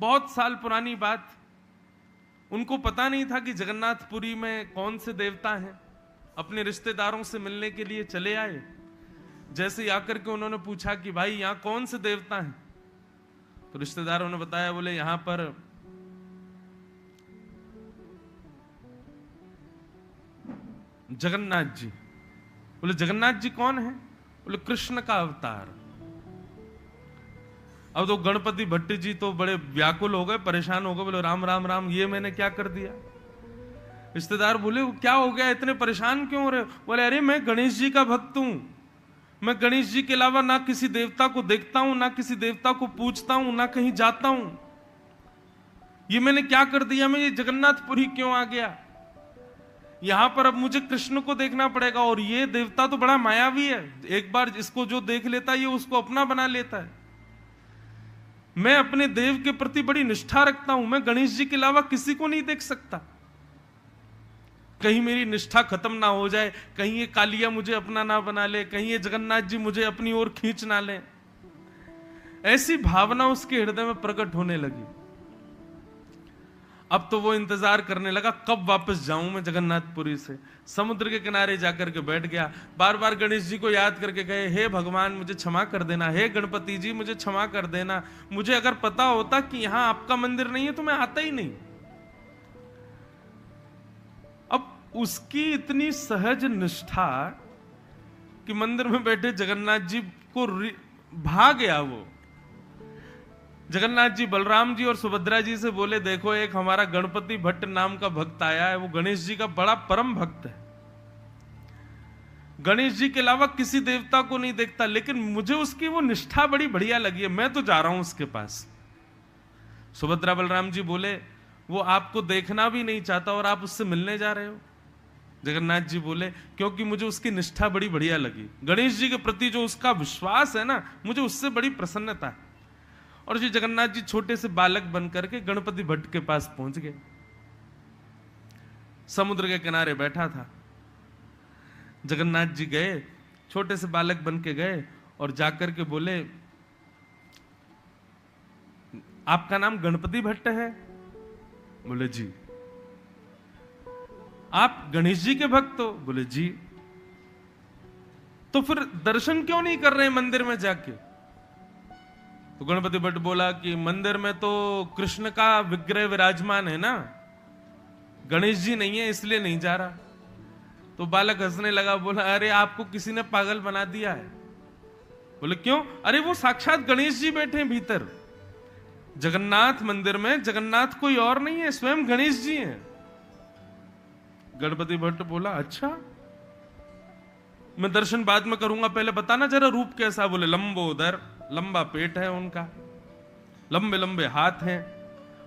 बहुत साल पुरानी बात, उनको पता नहीं था कि जगन्नाथपुरी में कौन से देवता हैं। अपने रिश्तेदारों से मिलने के लिए चले आए। जैसे ही आकर के उन्होंने पूछा कि भाई यहां कौन से देवता हैं, तो रिश्तेदारों ने बताया, बोले यहां पर जगन्नाथ जी। बोले जगन्नाथ जी कौन है? बोले कृष्ण का अवतार। अब तो गणपति भट्ट जी तो बड़े व्याकुल हो गए, परेशान हो गए। बोले राम राम राम, ये मैंने क्या कर दिया? रिश्तेदार बोले क्या हो गया, इतने परेशान क्यों हो रहे? बोले अरे मैं गणेश जी का भक्त हूं, मैं गणेश जी के अलावा ना किसी देवता को देखता हूं, ना किसी देवता को पूजता हूं, ना कहीं जाता हूं। ये मैंने क्या कर दिया? मैं ये जगन्नाथपुरी क्यों आ गया? यहां पर अब मुझे कृष्ण को देखना पड़ेगा, और ये देवता तो बड़ा मायावी है, एक बार इसको जो देख लेता है ये उसको अपना बना लेता है। मैं अपने देव के प्रति बड़ी निष्ठा रखता हूं, मैं गणेश जी के अलावा किसी को नहीं देख सकता। कहीं मेरी निष्ठा खत्म ना हो जाए, कहीं ये कालिया मुझे अपना ना बना ले, कहीं ये जगन्नाथ जी मुझे अपनी ओर खींच ना ले। ऐसी भावना उसके हृदय में प्रकट होने लगी। अब तो वो इंतजार करने लगा कब वापस जाऊं मैं जगन्नाथपुरी से। समुद्र के किनारे जाकर के बैठ गया, बार बार गणेश जी को याद करके कहे, हे भगवान मुझे क्षमा कर देना, हे गणपति जी मुझे क्षमा कर देना। मुझे अगर पता होता कि यहां आपका मंदिर नहीं है तो मैं आता ही नहीं। अब उसकी इतनी सहज निष्ठा कि मंदिर में बैठे जगन्नाथ जी को भाग गया। वो जगन्नाथ जी बलराम जी और सुभद्रा जी से बोले, देखो एक हमारा गणपति भट्ट नाम का भक्त आया है, वो गणेश जी का बड़ा परम भक्त है, गणेश जी के अलावा किसी देवता को नहीं देखता, लेकिन मुझे उसकी वो निष्ठा बड़ी बढ़िया लगी है, मैं तो जा रहा हूं उसके पास। सुभद्रा बलराम जी बोले, वो आपको देखना भी नहीं चाहता और आप उससे मिलने जा रहे हो? जगन्नाथ जी बोले, क्योंकि मुझे उसकी निष्ठा बड़ी बढ़िया लगी, गणेश जी के प्रति जो उसका विश्वास है ना, मुझे उससे बड़ी प्रसन्नता है। और जी जगन्नाथ जी छोटे से बालक बन करके गणपति भट्ट के पास पहुंच गए। समुद्र के किनारे बैठा था। जगन्नाथ जी गए, छोटे से बालक बन के गए और जाकर के बोले, आपका नाम गणपति भट्ट है? बोले जी। आप गणेश जी के भक्त हो? बोले जी। तो फिर दर्शन क्यों नहीं कर रहे मंदिर में जाके? तो गणपति भट्ट बोला कि मंदिर में तो कृष्ण का विग्रह विराजमान है ना, गणेश जी नहीं है, इसलिए नहीं जा रहा। तो बालक हंसने लगा, बोला अरे आपको किसी ने पागल बना दिया है। बोले क्यों? अरे वो साक्षात गणेश जी बैठे हैं भीतर, जगन्नाथ मंदिर में जगन्नाथ कोई और नहीं है, स्वयं गणेश जी हैं। गणपति भट्ट बोला अच्छा, मैं दर्शन बाद में करूंगा, पहले बताना जरा रूप कैसा। बोले लंबोदर, लंबा पेट है उनका, लंबे लंबे हाथ हैं,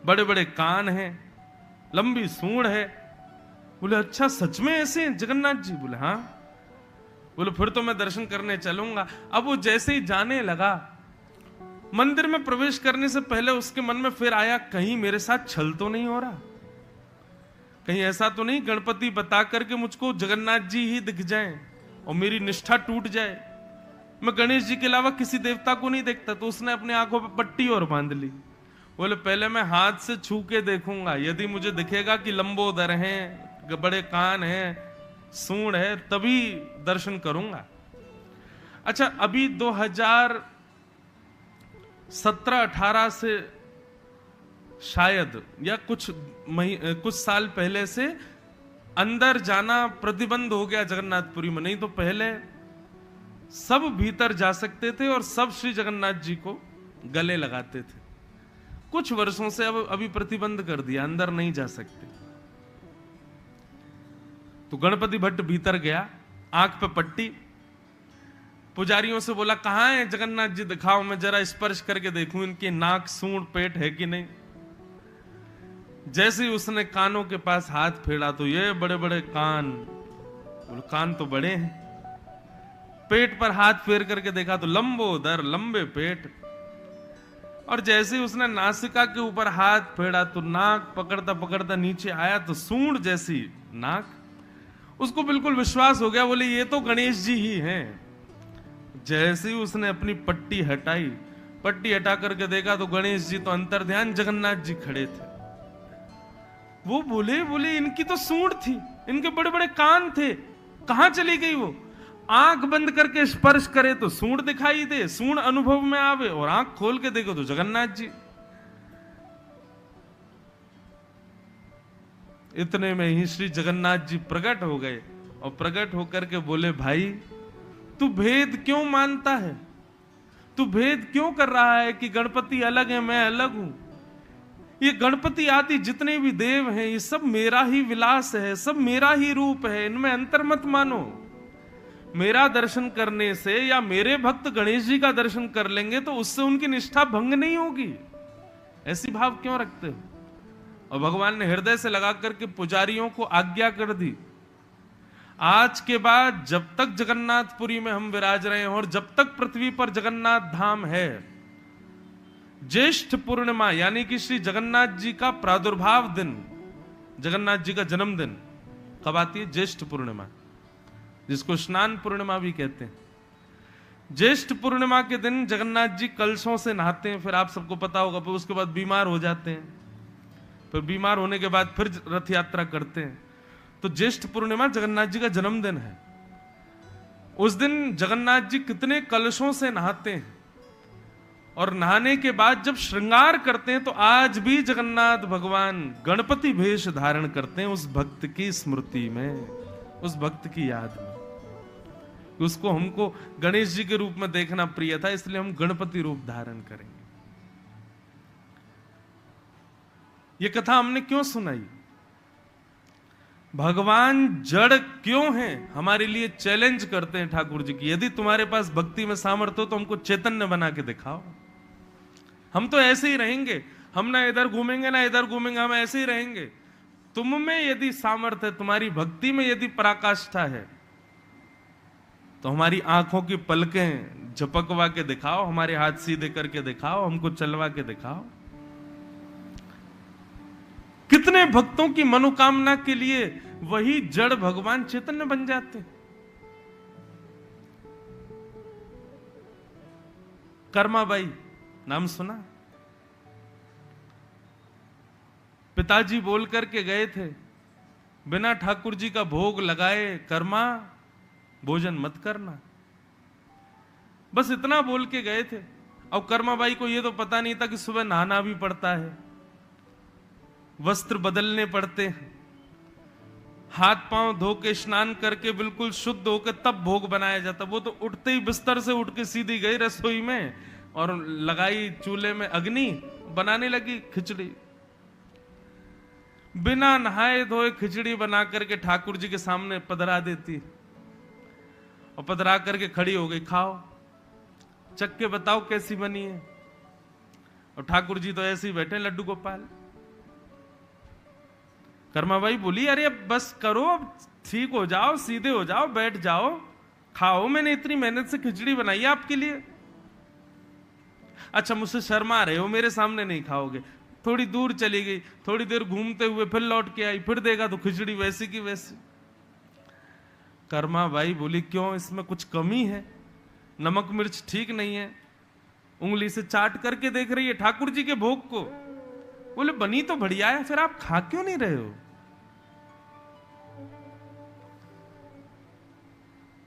बड़े बड़े कान हैं, लंबी सूंड है। बोले अच्छा सच में ऐसे हैं जगन्नाथ जी? बोले हाँ। बोले फिर तो मैं दर्शन करने चलूंगा। अब वो जैसे ही जाने लगा, मंदिर में प्रवेश करने से पहले उसके मन में फिर आया, कहीं मेरे साथ छल तो नहीं हो रहा, कहीं ऐसा तो नहीं गणपति बता करके मुझको जगन्नाथ जी ही दिख जाएं और मेरी निष्ठा टूट जाए, मैं गणेश जी के अलावा किसी देवता को नहीं देखता। तो उसने अपने आंखों पे पट्टी और बांध ली। बोले पहले मैं हाथ से छू के देखूंगा, यदि मुझे दिखेगा कि लंबोदर हैं, बड़े कान हैं, सूंड है, तभी दर्शन करूंगा। अच्छा अभी 2017-18 से शायद या कुछ साल पहले से अंदर जाना प्रतिबंध हो गया जगन्नाथपुरी में, नहीं तो पहले सब भीतर जा सकते थे और सब श्री जगन्नाथ जी को गले लगाते थे। कुछ वर्षों से अब अभी प्रतिबंध कर दिया, अंदर नहीं जा सकते। तो गणपति भट्ट भीतर गया, आंख पे पट्टी, पुजारियों से बोला कहां है जगन्नाथ जी, दिखाओ, मैं जरा स्पर्श करके देखूं इनकी नाक सूंड पेट है कि नहीं। जैसे ही उसने कानों के पास हाथ फेरा तो ये बड़े बड़े कान, बोले कान तो बड़े हैं। पेट पर हाथ फेर करके देखा तो लंबोदर, लंबे पेट। और जैसे ही उसने नासिका के ऊपर हाथ फेरा तो नाक पकड़ता पकड़ता नीचे आया तो सूंड जैसी नाक। उसको बिल्कुल विश्वास हो गया, बोले ये तो गणेश जी ही हैं। जैसे ही उसने अपनी पट्टी हटाई पट्टी हटा करके देखा तो गणेश जी तो अंतर्ध्यान जगन्नाथ जी खड़े थे। वो बोले बोले इनकी तो सूंड थी, इनके बड़े बड़े कान थे, कहां चली गई वो? आंख बंद करके स्पर्श करे तो सूंड दिखाई दे, सूंड अनुभव में आवे, और आंख खोल के देखो तो जगन्नाथ जी। इतने में ही श्री जगन्नाथ जी प्रकट हो गए और प्रकट होकर के बोले, भाई तू भेद क्यों मानता है? तू भेद क्यों कर रहा है कि गणपति अलग है, मैं अलग हूं? ये गणपति आदि जितने भी देव हैं ये सब मेरा ही विलास है, सब मेरा ही रूप है, इनमें अंतर मत मानो। मेरा दर्शन करने से या मेरे भक्त गणेश जी का दर्शन कर लेंगे तो उससे उनकी निष्ठा भंग नहीं होगी। ऐसी भाव क्यों रखते हो? और भगवान ने हृदय से लगा करके पुजारियों को आज्ञा कर दी, आज के बाद जब तक जगन्नाथपुरी में हम विराज रहे हैं और जब तक पृथ्वी पर जगन्नाथ धाम है, ज्येष्ठ पूर्णिमा यानी कि श्री जगन्नाथ जी का प्रादुर्भाव दिन, जगन्नाथ जी का जन्मदिन कब आती है? ज्येष्ठ पूर्णिमा, जिसको स्नान पूर्णिमा भी कहते हैं। ज्येष्ठ पूर्णिमा के दिन जगन्नाथ जी कलशों से नहाते हैं, फिर आप सबको पता होगा, फिर उसके बाद बीमार हो जाते हैं, फिर बीमार होने के बाद फिर रथ यात्रा करते हैं। तो ज्येष्ठ पूर्णिमा जगन्नाथ जी का जन्मदिन है। उस दिन जगन्नाथ जी कितने कलशों से नहाते हैं, और नहाने के बाद जब श्रृंगार करते हैं तो आज भी जगन्नाथ भगवान गणपति भेष धारण करते हैं उस भक्त की स्मृति में, उस भक्त की याद में। उसको हमको गणेश जी के रूप में देखना प्रिय था, इसलिए हम गणपति रूप धारण करेंगे। ये कथा हमने क्यों सुनाई? भगवान जड़ क्यों हैं हमारे लिए चैलेंज करते हैं ठाकुर जी की, यदि तुम्हारे पास भक्ति में सामर्थ्य हो तो हमको चैतन्य बना के दिखाओ। हम तो ऐसे ही रहेंगे, हम ना इधर घूमेंगे ना इधर घूमेंगे, हम ऐसे ही रहेंगे। तुम में यदि सामर्थ्य है, तुम्हारी भक्ति में यदि पराकाष्ठा है, तो हमारी आंखों की पलकें झपकवा के दिखाओ, हमारे हाथ सीधे करके दिखाओ, हमको चलवा के दिखाओ। कितने भक्तों की मनोकामना के लिए वही जड़ भगवान चैतन्य बन जाते हैं। कर्माबाई नाम सुना? पिताजी बोल करके गए थे, बिना ठाकुर जी का भोग लगाए कर्मा भोजन मत करना, बस इतना बोल के गए थे। अब कर्माबाई को यह तो पता नहीं था कि सुबह नहाना भी पड़ता है, वस्त्र बदलने पड़ते हैं, हाथ पांव धो के स्नान करके बिल्कुल शुद्ध होकर तब भोग बनाया जाता। वो तो उठते ही बिस्तर से उठ के सीधी गई रसोई में और लगाई चूल्हे में अग्नि, बनाने लगी खिचड़ी। बिना नहाए धोए खिचड़ी बना करके ठाकुर जी के सामने पधरा देती, और पधरा करके खड़ी हो गई, खाओ चख के बताओ कैसी बनी है। और ठाकुर जी तो ऐसे ही बैठे लड्डू गोपाल। कर्माबाई बोली, अरे अब बस करो, अब ठीक हो जाओ, सीधे हो जाओ, बैठ जाओ, खाओ, मैंने इतनी मेहनत से खिचड़ी बनाई है आपके लिए। अच्छा मुझसे शर्मा रहे हो, मेरे सामने नहीं खाओगे। थोड़ी दूर चली गई, थोड़ी देर घूमते हुए फिर लौट के आई, फिर देखा तो खिचड़ी वैसी की वैसी। कर्माबाई बोली, क्यों, इसमें कुछ कमी है? नमक मिर्च ठीक नहीं है? उंगली से चाट करके देख रही है ठाकुर जी के भोग को। बोले, बनी तो बढ़िया है, फिर आप खा क्यों नहीं रहे हो?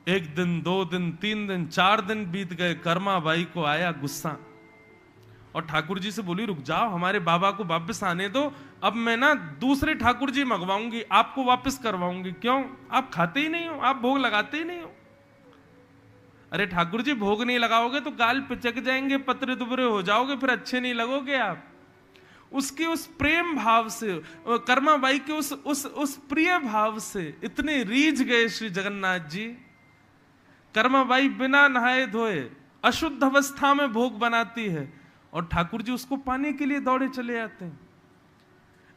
एक दिन, 2 दिन, 3 दिन, 4 दिन बीत गए। कर्माबाई को आया गुस्सा और ठाकुर जी से बोली, रुक जाओ, हमारे बाबा को वापस आने दो, अब मैं ना दूसरे ठाकुर जी मंगवाऊंगी, आपको वापस करवाऊंगी। क्यों? आप खाते ही नहीं हो, आप भोग लगाते ही नहीं हो। अरे ठाकुर जी, भोग नहीं लगाओगे तो गाल पिचक जाएंगे, पतरे दुबरे हो जाओगे, फिर अच्छे नहीं लगोगे आप। उसके उस प्रेम भाव से, कर्माबाई के उस प्रिय भाव से इतने रीझ गए श्री जगन्नाथ जी। कर्माबाई बिना नहाए धोए अशुद्ध अवस्था में भोग बनाती है और ठाकुर जी उसको पाने के लिए दौड़े चले आते हैं।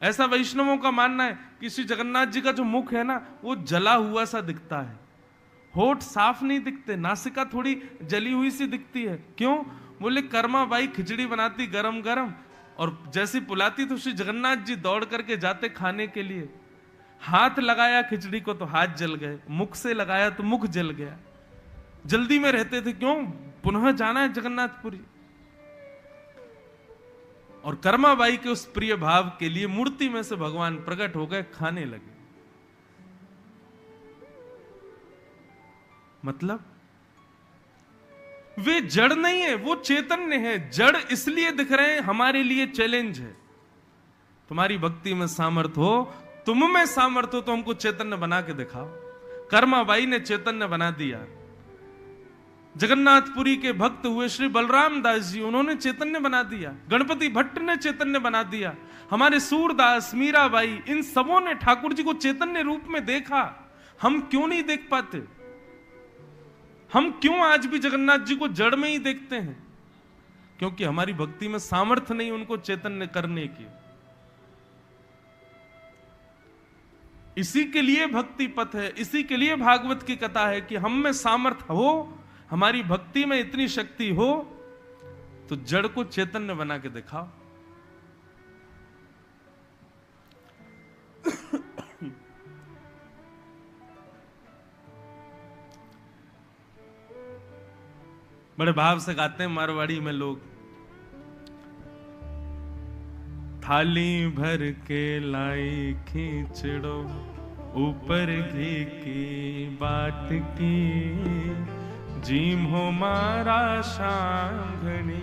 ऐसा वैष्णवों का मानना है कि श्री जगन्नाथ जी का जो मुख है ना, वो जला हुआ सा दिखता है, होठ साफ नहीं दिखते, नासिका थोड़ी जली हुई सी दिखती है। क्यों? बोले, कर्माबाई खिचड़ी बनाती गरम गरम, और जैसी पुलाती तो श्री जगन्नाथ जी दौड़ करके जाते खाने के लिए। हाथ लगाया खिचड़ी को तो हाथ जल गए, मुख से लगाया तो मुख जल गया। जल्दी में रहते थे, क्यों? पुनः जाना है जगन्नाथपुरी। और कर्माबाई के उस प्रिय भाव के लिए मूर्ति में से भगवान प्रकट हो गए, खाने लगे। मतलब वे जड़ नहीं है, वो चैतन्य है। जड़ इसलिए दिख रहे हैं, हमारे लिए चैलेंज है। तुम्हारी भक्ति में सामर्थ्य हो, तुम में सामर्थ्य हो तो हमको चैतन्य बना के दिखाओ। कर्माबाई ने चैतन्य बना दिया। जगन्नाथपुरी के भक्त हुए श्री बलराम दास जी, उन्होंने चैतन्य बना दिया। गणपति भट्ट ने चैतन्य बना दिया। हमारे सूरदास, मीराबाई, इन सबों ने ठाकुर जी को चैतन्य रूप में देखा। हम क्यों नहीं देख पाते? हम क्यों आज भी जगन्नाथ जी को जड़ में ही देखते हैं? क्योंकि हमारी भक्ति में सामर्थ्य नहीं उनको चैतन्य करने की। इसी के लिए भक्ति पथ है, इसी के लिए भागवत की कथा है कि हम में सामर्थ्य हो, हमारी भक्ति में इतनी शक्ति हो तो जड़ को चैतन्य बना के दिखाओ। बड़े भाव से गाते हैं मारवाड़ी में लोग। थाली भर के लाई खींचड़ो, ऊपर घी की बाट की, जीम हो मारा शांघनी,